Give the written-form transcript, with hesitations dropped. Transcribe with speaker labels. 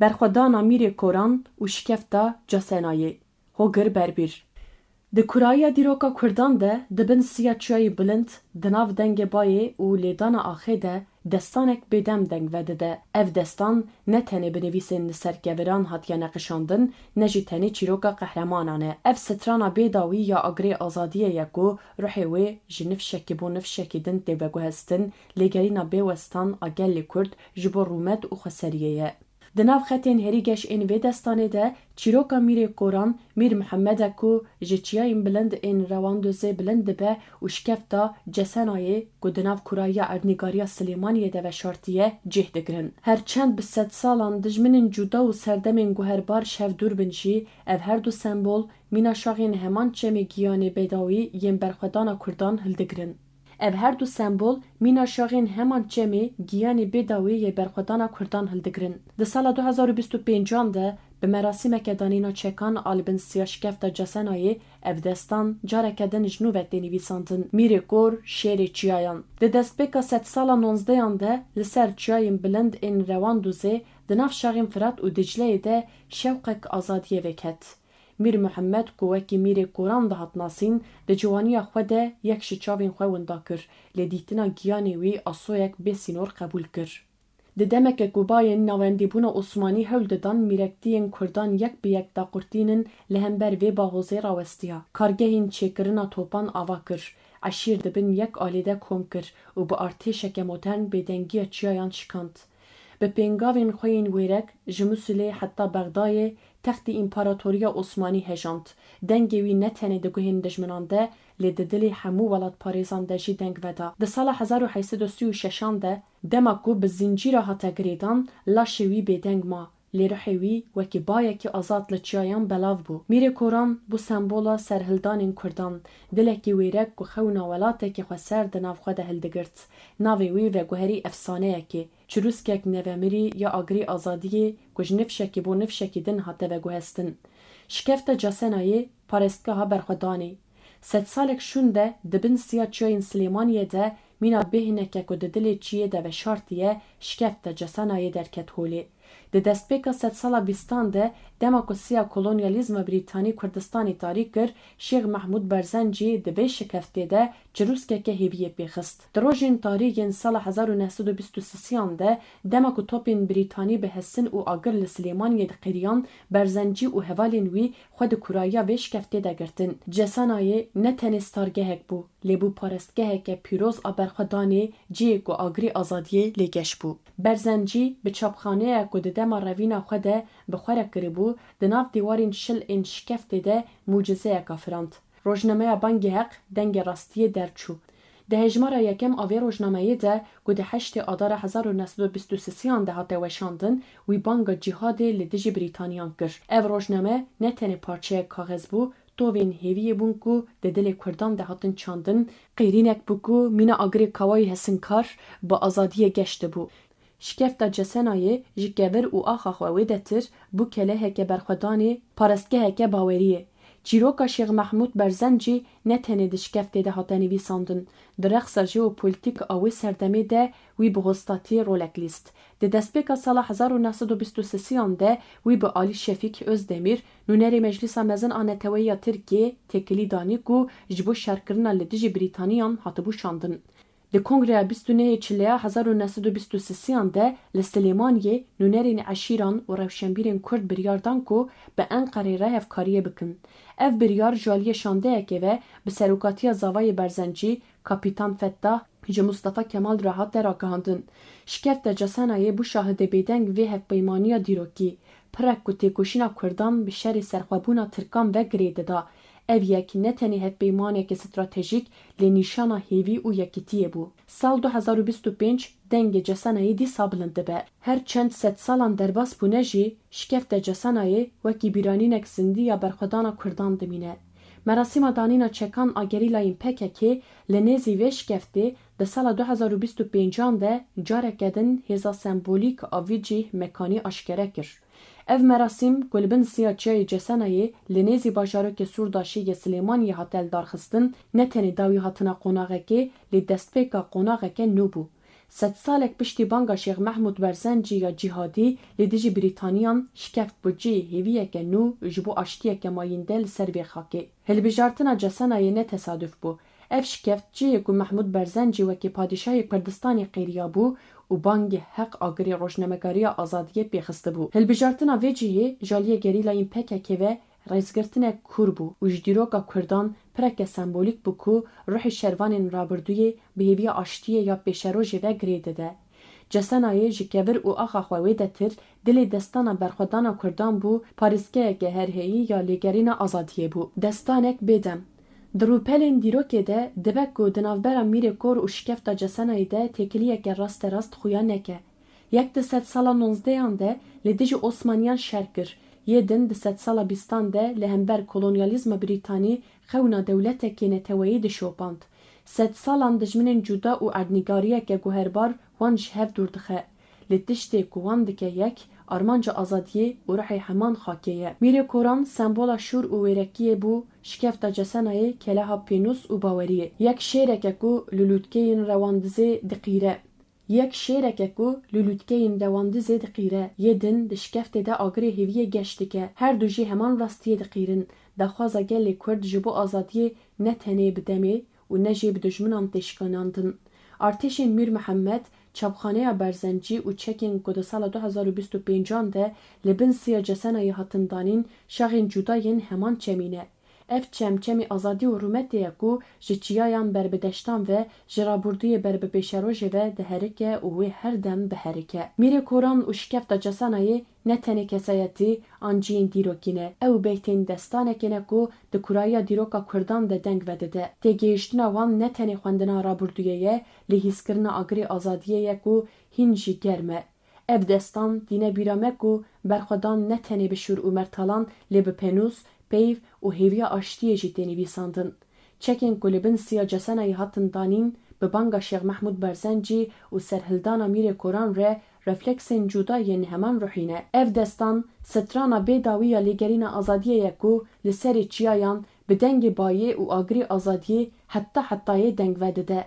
Speaker 1: Berxwedana Mîrê Koran û Şikefta Casenayê. Hogir berbîr. Di kuraya dîroka Kurdan de dibin siya çiyayê bilind di nav dengê bayê û lêdana axê de destanek bêdem deng vedide. Ev destan ne tenê binivîsên li ser keviran hatiye neqişandin, ne jî tenê çîroka qehremanan e. Ev strana bêdawî ya agrê azadiyê ye ku ruhê wê ji nifşekî bo nifşekî din tê veguhestin, lêgerîna bêwestan a gelê Kurd ji bo rûmet û xweseriyê ye. Di nav xetên herî geşên vê destanê de çîroka Mîrê Koran Mîr Muhemmed ku ji çiyayên bilind ên Rewanduzê bilind dibe û Şikefta Casenayê ku di nav kuraya erdnîgariya Silêmaniyê de veşartiye cih digirin. Her çend bi sed salan dijminên cuda û serdemên guherbar şevdûr bin jî ev her du sembol mîna şaxên heman çemê giyanê bêdawî yên Berxwedana Kurdan hildigirin. Ev her du sembol mîna şaxên heman çemê giyanê bêdawî yê Berxwedana Kurdan hildigirin. Di sala 2025 de bi merasîmeke danîna çekan alibin siya Şikefta Casenayê ev destan careke din ji nû ve tê nivîsandin Mîrê Kor şêrê çiyayan. Di destpêka sed sala 19 de li ser çiyayên bilind ên Rewanduzê di nav şaxên Firat û Dicleyê de şewqek azadiyê veket. Mîr Muhemmed ku wekî Mîrê Koran dihat nasîn, di ciwaniya xwe de yek ji çavên xwe winda kir, lê dîtina giyanê wî asoyek bêsînor qebûl kir. Di demeke ku bayên navendîbûna Osmanî hewl didan mîrektiyên Kurdan yek bi yek daqurtînin li hember vê bahozê rawestiya. Kargehên çêkirina topan ava kir. Eşîr dibin yek alêde kom kir û bi artêşeke modern bêdengiya çiyayan şikand. Bi pêngavên xwe yên wêrek ji Musulê heta Bexdayê textê împaratoriya Osmanî hejand. Dengê wî ne tenê di guhên dijminan de lê di dilê hemû welatparêzan de jî deng veda. Di sala 1836 de dema ku bi zincîra hate girêdan, laşê wî bêdeng ma. Lê ruhê wî wekî bayekî azad li çiyayan belav bû. Mîrê Koran bu sembola serhildanên Kurdan, dilekî wêrek ku xewna welatekî xweser di nav xwe de hildigirt. Navê wî veguherî efsaneyekê, çirûskek nevemirî ya agrî azadiyê ku ji nifşekî bo nifşekî din hate veguhestin. Şikefta Casenayê parêstgeha Berxwedanê. Sed salek şûn de dibin siya çiyayên Silêmaniyê de mîna bêhineke ku di dilê çiyê de veşartiye Şikefta Casenayê derket holê. Di destpêka sed sala bîstan de dema ku siya kolonyalîzma Brîtanî Kurdistanê tarî kir, Şêx Mehmûd Berzencî di vê şikeftê de çirûskeke hêviyê pêxist. Di rojên tarîyên sala 1923 de dema ku topên Brîtanî bi hesin û agir li Silêmaniyê diqiriyan, Berzencî û hevalên wî xwe di kuraya vê şikeftê de girtin. Casenayê ne tenê stargehek bû, lê bû parêstgeheke pîroz a Berxwedanê ciyê ku agrî azadiyê lê geş bû. Berzencî bi çapxaneya ku di dema revîna xwe de bi xwe re kiribû, di nav dîwarên şil ên şikeftê de mucizeyeka firand. Rojnameya Bangê dengê rastiyê derçû. Di hejmara yekem avê rojnameyê de ku di 8 Adara 1923 de hate weşandin, wî banga cihadê li dijî Brîtaniyan kir. Ev rojname ne tenê parçeyek kaxez bû, tovên hêviyê bûn ku di dilê Kurdan de hatin çandin, qîrînek bû ku mîna agrê kawayî hesinkar bi azadiyê geş dibû. Şikefta Casenayê ji kevir û axa xwe wê de tir bû keleheke Berxwedanê parêstgeheke baweriyê. Çîroka Şêx Mehmûd Berzencî ne tenê di şikeftê de hate nivîsandin. Di rexsa jeopolîtîk a wê serdemê de wî bi hostatiyê rolek lîst. Di destpêka sala 1923 de wî bi Alî Şefîk Özdemîr, nûnerê Meclîsa Mezin a Neteweyî ya Tirkiyê têkilî danî ku ji bo şerkirina li dijî Brîtaniyan hatibû şandin. Di Kongreya 29 Çileya 1923 de li Silêmaniyê nûnerên eşîran û rewşenbîrên Kurd biryar dan ku bi Enqerê re hevkariyê bikin. Ev biryar ji aliyê şandeyekê ve bi serokatiya Zavayê Berzencî, Kapîtan Fettah ji Mustafa Kemal re hat deragihandin. Şikefta Casenayê bû şahidê bêdeng vê hevpeymaniya dîrokî. Pirek ku têkoşîna Kurdan bi şerê serxwebûna Tirkan vegirê dida. Ev yek ne tenê hevpeymaneke stratejîk lê nîşana hêvî û yekîtiyê bû. Sal 2025 dengê Casenayê dîsa bilind dibe. Her çend sed salan derbas bûne jî Şikefta Casenayê wekî bîranînek zindî ya Berxwedana Kurdan dimîne. Merasîma danîna çekan a gerîlayên PKK li nêzî vê şikeftê di sala 2025 de careke din hêza sembolîk a vî cih mekanî aşkere kir. Ev merasîm ku li bin siya çiyayê Casenayê li nêzî bajarokê Sûrdaşî yê Silêmaniyê hate darxistin, ne tenê dawî hatina qonaxekê lê destpêka qonaxeke nû bû. Sed salek piştî banga Şêx Mehmûd Berzenci ya cihadî li dijî Brîtanyan şikeft bu cî hêviyeke nû ji bo aştiyeke mayînde li ser vê xakê. Hilbijartina Casenayê ne tesadüf bû. Ev şikeft ciyê ku Mehmûd Berzenci wekî padîşahê Kurdistanê qêriya bû û bangê heq agirê rojnamegeriya azadiyê pêxiste bû. Hilbijartina vê cihê jaliyê gerîlayên PKK ve rêzgirtinek kur bû û ji dîroka Kurdan pireke sembolîk bû ku ruhê şervanên rabirdûyê bi hêviya aştiyê ya pêşerojê ve girê dide. Casenayê ji kevir û axa xwe wê de tir dilê destana Berxwedana Kurdan bû parêzgeheke herî ya lêgerîna azadiyê bû. Destanek bêdem. Di rûpelên dîrokê de dibe ku di navbera Mîrê Kor û Şikefta Casenayê de têkiliyeke rasterast xuya neke. Yek di sed sala 19yan de li dijî Osmaniyan şer kir. Yê din di sed sala 20 de li hember kolonyalizma Brîtanî xewna dewletekê neteweyî dişopand. Sed salan dijminên cuda û erdnîgariyeke guherbar wan ji hev dûr dixe. Li tiştê ku wan dike yek, armanca azadiyê û rihê heman xakê ye. Mîrê Koran sembola şûr û wêrekiyê bû Şikefta Casenayê keleha pênûs û baweriyê. Yek şêreke ku li lûtkeyên Rewanduzê diqîre. Yê din di şikeftê de agirê hêviyê geş dike. Her du jî heman rastiyê diqîrin. Daxwaza gelê Kurd ji bo azadiyê ne tenê bi demê û ne jê bi dijminan têşkilandin. Artêşên Mîr Muhemmed çapxaneya Berzenci û çekên ku di sala 2025 de li bin siya Casenayê hatin danîn şaxên cudayên heman çemîne. Ev çemçemî azadî û hurmetê ye ku ji çiyayan berbideştan ve ji rabûrdiyê berbipêşerojê ve diherike û wê her dem biherike. Mîrê Koran û Şikefta Casenayê ne tenê kesayetî an ciyên dîrokî ne. Ew bêhtên destanekê ne ku di kuraya dîroka Kurdan de deng vedide. Têgihiştina wan ne tenê xwendina rabûrdiyê ye, lê hîskirina agirê azadiyê ye ku hîn jî germ e. Ev destan dîne bîra me ku Berxwedan ne tenê bi şûr û mertalan lê bi pênûs, peyv û hêviya aştiyê jî tê nivîsandin. Çekên ku li bin siya Casenayê hatin danîn bi banga Şêx Mehmûd Berzenci û serhildana Mîrê Koran re refleksên cudayên heman ruhîne. Ev destan strana bêdawî ya lêgerîna azadiyê ye ku li serê çiyayan bi dengê bayê û agirê azadiyê heta hetayê deng vedide.